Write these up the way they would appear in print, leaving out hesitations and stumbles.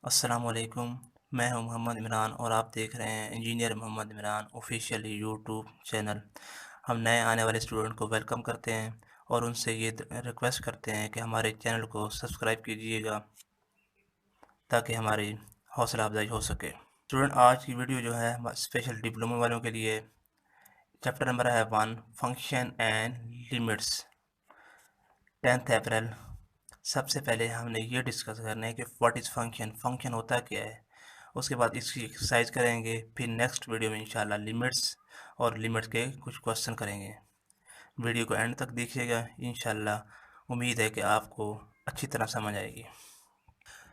अस्सलामुअलैकुम। मैं हूं मोहम्मद इमरान और आप देख रहे हैं engineer Mohammad Imran official YouTube channel. हम नए आने वाले स्टूडेंट को वेलकम करते हैं और उनसे ये रिक्वेस्ट करते हैं कि हमारे चैनल को सब्सक्राइब कीजिएगा ताकि हमारी हौसला अफजाई हो सके। स्टूडेंट, आज की वीडियो जो है स्पेशल डिप्लोमा वालों के लिए। चैप्टर नंबर है 1, फंक्शन एंड लिमिट्स, 10th अप्रैल। सबसे पहले हमने ये डिस्कस करना है कि व्हाट इज़ फंक्शन, फंक्शन होता क्या है। उसके बाद इसकी एक्सरसाइज करेंगे, फिर नेक्स्ट वीडियो में इंशाल्लाह लिमिट्स और लिमिट्स के कुछ क्वेश्चन करेंगे। वीडियो को एंड तक देखिएगा, इंशाल्लाह उम्मीद है कि आपको अच्छी तरह समझ आएगी।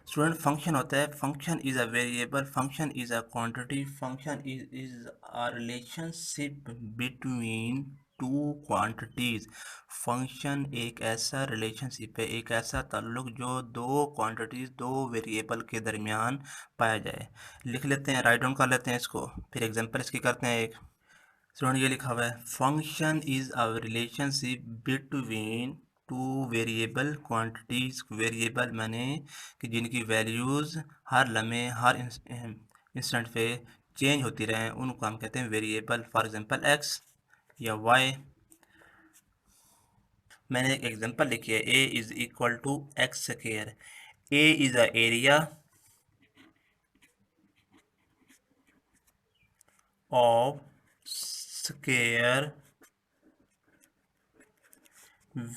स्टूडेंट, फंक्शन होता है, function is a variable, function is a quantity, function is a relationship between two quantities. Function एक ऐसा रिलेशनशिप है, एक ऐसा ताल्लुक जो दो क्वांटिटीज़, दो वेरिएबल के दरमियान पाया जाए। लिख लेते हैं, राइट डाउन कर लेते हैं इसको, फिर एग्जांपल इसकी करते हैं एक। स्टूडेंट, ये लिखा हुआ है, function is a relationship between two variable quantities. Variable माने कि जिनकी वैल्यूज़ हर लम्हे, हर इंस्टेंट पे चेंज होती रहें, उनको हम कहते हैं variable. For example x or y. मैंने एक एग्जांपल लिखी है, a is equal to x square. A is a area of square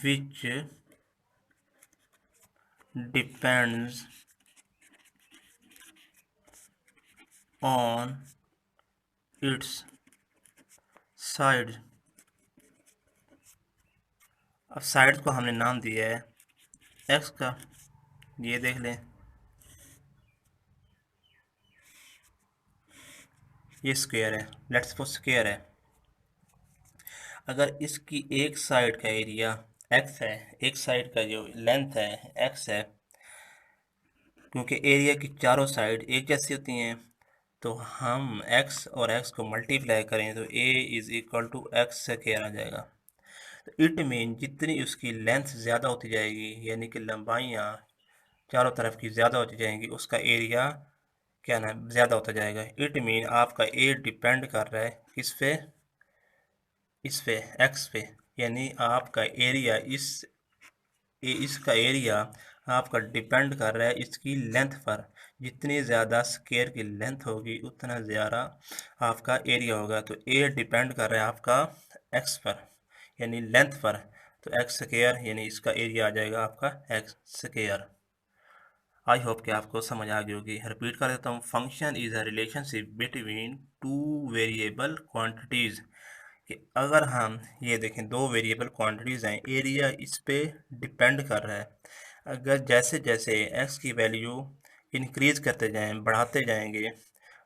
which depends on its side। अब साइड को हमने नाम दिया है एक्स का, ये देख लें, ये स्क्वायर है, लेट्स सपोज स्क्वायर है। अगर इसकी एक साइड का एरिया एक्स है, एक साइड का जो लेंथ है एक्स है, क्योंकि एरिया की चारों साइड एक जैसी होती हैं, तो हम एक्स और एक्स को मल्टीप्लाई करें तो A is equal to x square आ जाएगा। तो इट मीन जितनी उसकी लेंथ ज़्यादा होती जाएगी, यानी कि लंबाइयाँ चारों तरफ की ज़्यादा होती जाएंगी, उसका एरिया क्या ना ज़्यादा होता जाएगा। इट मीन आपका ए डिपेंड कर रहा है किस पे, इस पे, एक्स पे, यानी आपका एरिया इसका एरिया आपका डिपेंड कर रहा है इसकी लेंथ पर। जितनी ज़्यादा स्क्वायर की लेंथ होगी उतना ज़्यादा आपका एरिया होगा। तो ए डिपेंड कर रहा है आपका एक्स पर, यानी लेंथ पर। तो एक्स स्क्वायर यानी इसका एरिया आ जाएगा आपका एक्स स्क्वायर। आई होप कि आपको समझ आ गई होगी। रिपीट कर देता हूँ, function is a relationship between two variable quantities. कि अगर हम ये देखें, दो वेरिएबल क्वांटिटीज़ हैं, एरिया इस पे डिपेंड कर रहा है। अगर जैसे जैसे एक्स की वैल्यू इंक्रीज करते जाएं, बढ़ाते जाएंगे,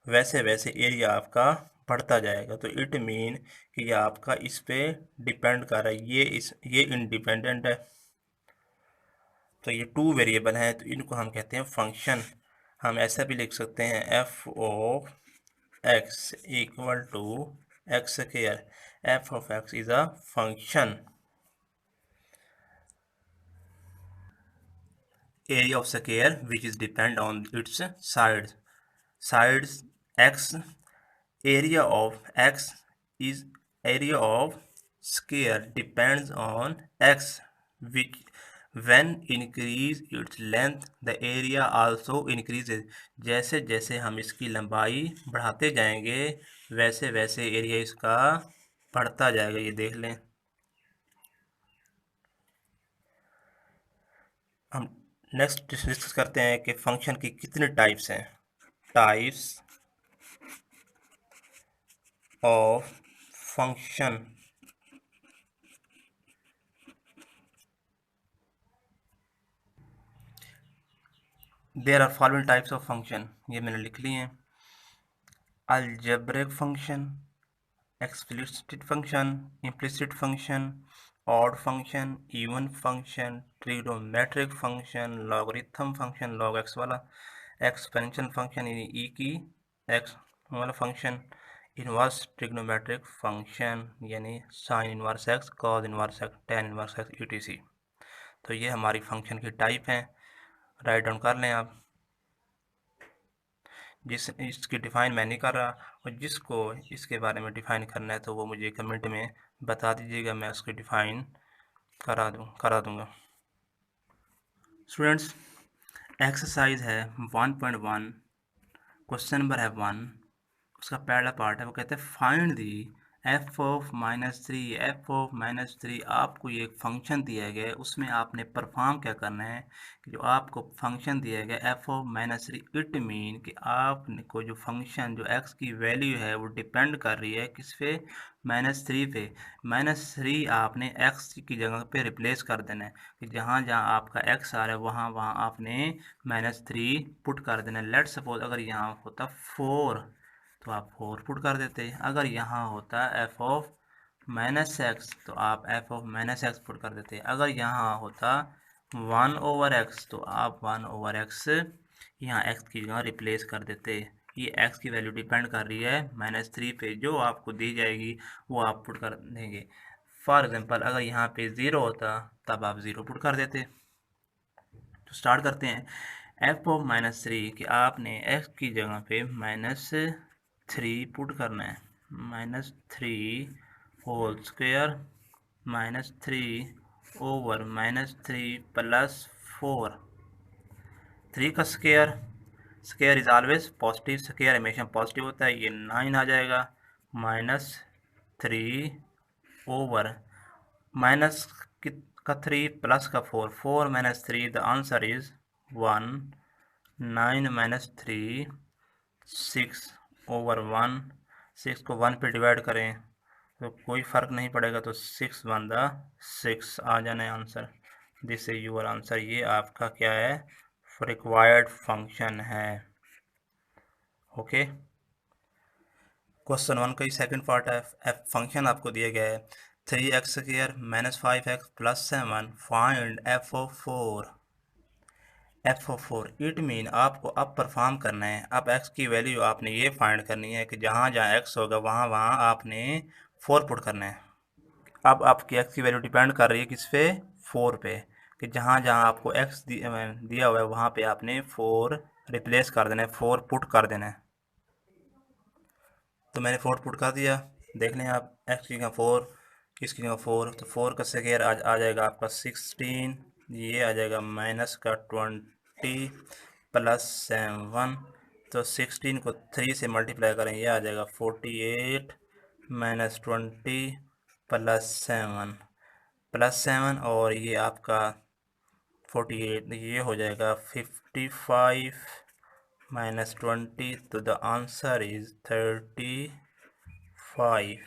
वैसे वैसे एरिया आपका बढ़ता जाएगा। तो इट मीन कि ये आपका इस पे डिपेंड कर रहा है, ये इंडिपेंडेंट है। तो ये टू वेरिएबल हैं, तो इनको हम कहते हैं फंक्शन। हम ऐसा भी लिख सकते हैं, f of x equal to x square. F of x is a function. Area of square which is depend on its sides x. Area of x is area of square depends on x, which when increase its length the area also increases। जैसे जैसे हम इसकी लंबाई बढ़ाते जाएंगे वैसे वैसे area इसका बढ़ता जाएगा, ये देख लें। हम नेक्स्ट डिस्कस करते हैं कि फंक्शन की कितने टाइप्स हैं। Types of function. There are following types of function, ये मैंने लिख लिए हैं। Algebraic function, explicit function, implicit function, odd function, even function, trigonometric function, logarithm function, log x वाला, exponential function यानी e की x वाला function, inverse trigonometric function यानी sin inverse x, cos inverse x, tan inverse x etc। तो ये हमारी function की type हैं, राइट डाउन कर लें आप। इसकी डिफ़ाइन मैं नहीं कर रहा, और जिसको इसके बारे में डिफ़ाइन करना है तो वो मुझे कमेंट में बता दीजिएगा, मैं उसकी डिफ़ाइन करा दूँगा। स्टूडेंट्स, एक्सरसाइज है 1.1, क्वेश्चन नंबर है 1। उसका पहला पार्ट है, वो कहते हैं find the F of -3। F of -3 आपको ये एक फंक्शन दिया गया है, उसमें आपने परफॉर्म क्या करना है कि जो आपको फंक्शन दिया गया एफ ऑफ -3, इट मीन कि आपको जो फंक्शन जो एक्स की वैल्यू है वो डिपेंड कर रही है किस पे, -3 पे। -3 आपने एक्स की जगह पे रिप्लेस कर देना है कि जहाँ जहाँ आपका एक्स आ रहा है वहाँ वहाँ आपने -3 पुट कर देना है। लेट सपोज अगर यहाँ होता 4 तो आप 4 पुट कर देते। अगर यहाँ होता एफ ऑफ -x तो आप एफ ऑफ -x पुट कर देते। अगर यहाँ होता 1/x तो आप 1/x यहाँ x की जगह रिप्लेस कर देते। ये x की वैल्यू डिपेंड कर रही है -3 पे, जो आपको दी जाएगी वो आप पुट कर देंगे। फॉर एग्जांपल अगर यहाँ पे 0 होता तब आप 0 पुट कर देते। तो स्टार्ट करते हैं। एफ ऑफ -3 कि आपने x की जगह पे -3 पुट करना है। -3 होल स्क्वायर -3/-3 प्लस 4। 3 का square, square is always positive, square हमेशा पॉजिटिव होता है। ये 9 आ जाएगा। -3 ओवर माइनस का 3 प्लस का 4, 4 - 3 द आंसर इज 1। 9 - 3 6/1। 6 को 1 पे डिवाइड करें तो कोई फ़र्क नहीं पड़ेगा, तो 6 1 6 आ जाना है answer. This is your answer. ये आपका क्या है, रिक्वायर्ड फंक्शन है। ओके, क्वेश्चन 1 का ही सेकंड पार्ट है। फंक्शन आपको दिया गया है 3x² -5x + 7, find F of 4। F of 4 it mean आपको अब परफॉर्म करना है। अब x की वैल्यू आपने ये फाइंड करनी है कि जहाँ जहाँ x होगा वहाँ वहाँ आपने 4 पुट करना है। अब आपकी x की वैल्यू डिपेंड कर रही है किस पे, 4 पे, कि जहाँ जहाँ आपको x दिया हुआ है वहाँ पे आपने 4 रिप्लेस कर देना है, 4 पुट कर देना है। तो मैंने 4 पुट कर दिया। देख लें आप, x की जगह 4, इसकी जगह 4, तो 4 का स्क्वायर आ जाएगा आपका 16, ये आ जाएगा -20 प्लस 7। तो 16 को 3 से मल्टीप्लाई करें, ये आ जाएगा 48 -20 प्लस 7 और ये आपका 48, ये हो जाएगा 55 -20, तो द आंसर इज 35।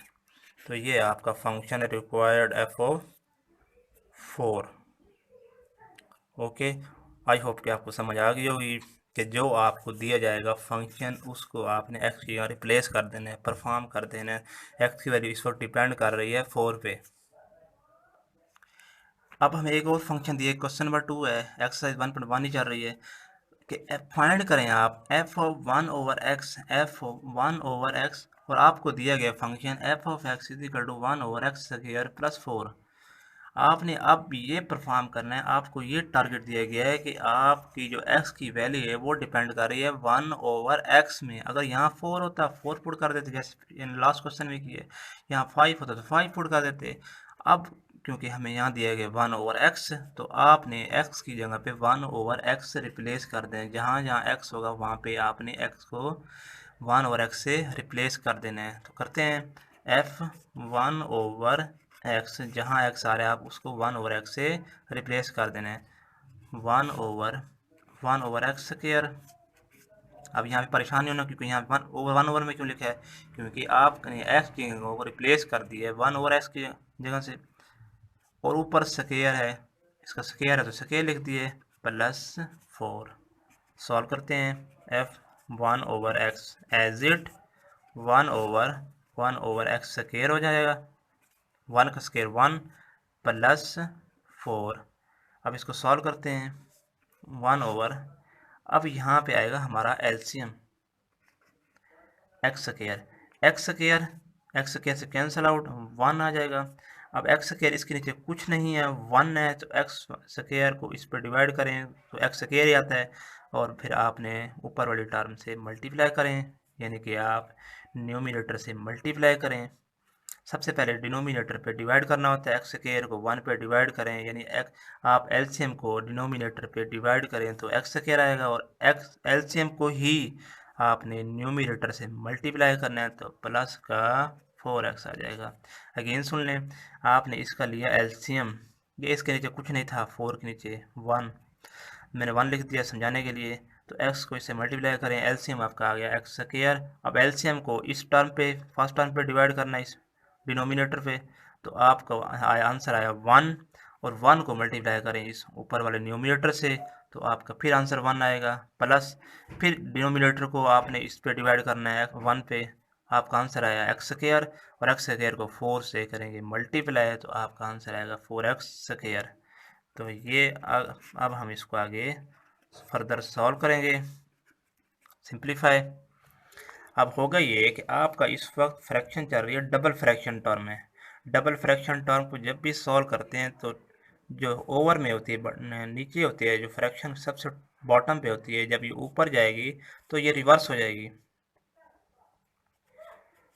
तो ये आपका function required F of 4। Okay, I hope कि आपको समझ आ गई होगी कि जो आपको दिया जाएगा फंक्शन उसको आपने एक्स की रिप्लेस कर देना है, परफॉर्म कर देना है। एक्स की वैल्यू इस वक्त डिपेंड कर रही है 4 पे। अब हमें एक और फंक्शन दिए, क्वेश्चन नंबर 2 है, एक्सरसाइज 1.1 ही चल रही है कि फाइंड करें आप F of 1/x, F of 1/x, और आपको दिया गया function f of x is equal to 1/x² plus 4। आपने अब ये परफॉर्म करना है, आपको ये टारगेट दिया गया है कि आपकी जो x की वैल्यू है वो डिपेंड कर रही है 1/x में। अगर यहाँ 4 होता 4 पुट कर देते, जैसे लास्ट क्वेश्चन में किए। यहाँ 5 होता तो 5 पुट कर देते। अब क्योंकि हमें यहाँ दिया गया 1/x, तो आपने x की जगह पे 1/x रिप्लेस कर दें। जहाँ जहाँ x होगा वहाँ पे आपने x को 1/x से रिप्लेस कर देना है। तो करते हैं f 1/x, जहाँ x आ रहा है आप उसको 1/x से रिप्लेस कर देना है। 1/x²। अब यहाँ पे परेशान नहीं होना, क्योंकि यहाँ 1/1 में क्यों लिखा है, क्योंकि आपने x की जगह को रिप्लेस कर दिया है 1/x की जगह से, और ऊपर स्क्वायर है, इसका स्क्वायर है तो स्क्वायर लिख दिए प्लस 4। सॉल्व करते हैं। f 1/x as it 1/x square हो जाएगा, 1 का स्क्वायर 1 प्लस 4। अब इसको सॉल्व करते हैं 1/, अब यहाँ पे आएगा हमारा एलसीएम x² से कैंसिल आउट, 1 आ जाएगा। अब x² इसके नीचे कुछ नहीं है, 1 है, तो x² को इस पर डिवाइड करें तो x² ही आता है। और फिर आपने ऊपर वाली टर्म से मल्टीप्लाई करें, यानी कि आप न्यूमिनेटर से मल्टीप्लाई करें। सबसे पहले डिनोमिनेटर पे डिवाइड करना होता है, एक्स स्क्वायर को 1 पे डिवाइड करें, यानी आप एलसीएम को डिनोमिनेटर पे डिवाइड करें तो एक्स स्क्वायर आएगा, और एक्स एलसीएम को ही आपने न्यूमिनेटर से मल्टीप्लाई करना है तो प्लस का 4x आ जाएगा। अगेन सुन लें, आपने इसका लिया एलसीएम, ये इसके नीचे कुछ नहीं था, 4 के नीचे 1, मैंने 1 लिख दिया समझाने के लिए। तो x को इससे मल्टीप्लाई करें, एलसीएम आपका आ गया एक्स स्क्वायर। अब एलसीएम को इस टर्म पे, फर्स्ट टर्म पे डिवाइड करना है, इस डिनोमिनेटर पे, तो आपका आंसर आया 1, और 1 को मल्टीप्लाई करें इस ऊपर वाले न्यूमिनेटर से तो आपका फिर आंसर 1 आएगा, प्लस फिर डिनोमिनेटर को आपने इस पे डिवाइड करना है 1 पे, आपका आंसर आया एक्स स्क्वायर, और एक्स स्क्वायर को 4 से करेंगे मल्टीप्लाई तो आपका आंसर आएगा 4x स्क्वायर। तो ये अब हम इसको आगे फर्दर सॉल्व करेंगे, सिंप्लीफाई। अब होगा ये कि आपका इस वक्त फ्रैक्शन चल रही है, डबल फ्रैक्शन टर्म है। डबल फ्रैक्शन टर्म को जब भी सॉल्व करते हैं तो जो ओवर में होती है, नीचे होती है, जो फ्रैक्शन सबसे बॉटम पे होती है, जब ये ऊपर जाएगी तो ये रिवर्स हो जाएगी।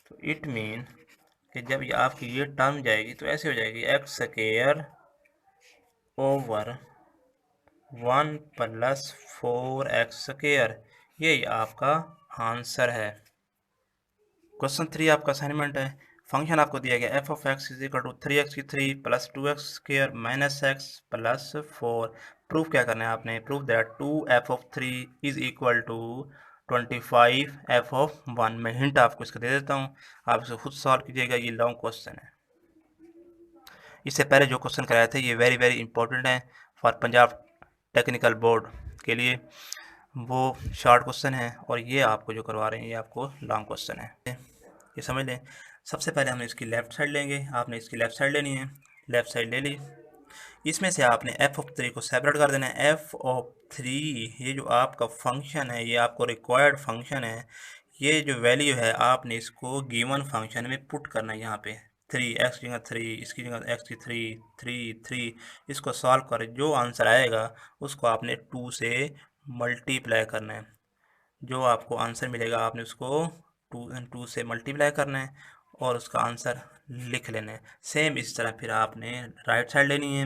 तो इट मीन कि जब ये आपकी ये टर्म जाएगी तो ऐसे हो जाएगी, x square over 1 plus 4x square. ये आपका आंसर है। क्वेश्चन 3 आपका असाइनमेंट है। फंक्शन आपको दिया गया f of x is equal to 3x की 3 plus 2x square minus x plus 4। Proof क्या करना है आपने? Proof that 2f(3) is equal to 25f(1)। मैं हिंट आपको इसका दे देता हूँ, आप इसे खुद सॉल्व कीजिएगा। ये लॉन्ग क्वेश्चन है। इससे पहले जो क्वेश्चन कराए थे ये वेरी वेरी इंपॉर्टेंट है फॉर पंजाब टेक्निकल बोर्ड के लिए, वो शॉर्ट क्वेश्चन है, और ये आपको जो करवा रहे हैं ये आपको लॉन्ग क्वेश्चन है, ये समझ लें। सबसे पहले हम इसकी लेफ़्ट साइड लेंगे, आपने इसकी लेफ़्ट साइड लेनी है, लेफ़्ट साइड ले ली। इसमें से आपने f(3) को सेपरेट कर देना है। f(3) ये जो आपका फंक्शन है, ये आपको रिक्वायर्ड फंक्शन है। ये जो वैल्यू है आपने इसको गिवन फंक्शन में पुट करना है। यहाँ पे 3x की जगह 3, इसकी जगह x की 3, 3, 3, इसको सॉल्व कर जो आंसर आएगा उसको आपने 2 से मल्टीप्लाई करना है। जो आपको आंसर मिलेगा आपने उसको 2 से मल्टीप्लाई करना है और उसका आंसर लिख लेना है। सेम इस तरह फिर आपने राइट साइड लेनी है।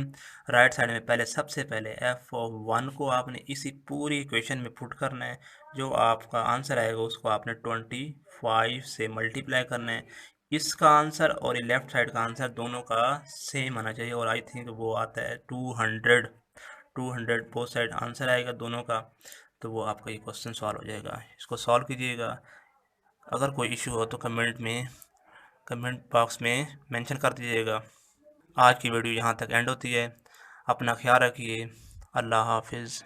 राइट साइड में पहले सबसे पहले f(1) को आपने इसी पूरी इक्वेशन में पुट करना है। जो आपका आंसर आएगा उसको आपने 25 से मल्टीप्लाई करना है। इसका आंसर और ये लेफ्ट साइड का आंसर दोनों का सेम आना चाहिए, और आई थिंक वो आता है 200 बोथ साइड आंसर आएगा दोनों का। तो वो आपका ये क्वेश्चन सॉल्व हो जाएगा। इसको सॉल्व कीजिएगा। अगर कोई इशू हो तो कमेंट बॉक्स में मेंशन कर दीजिएगा। आज की वीडियो यहाँ तक एंड होती है। अपना ख्याल रखिए। अल्लाह हाफिज़।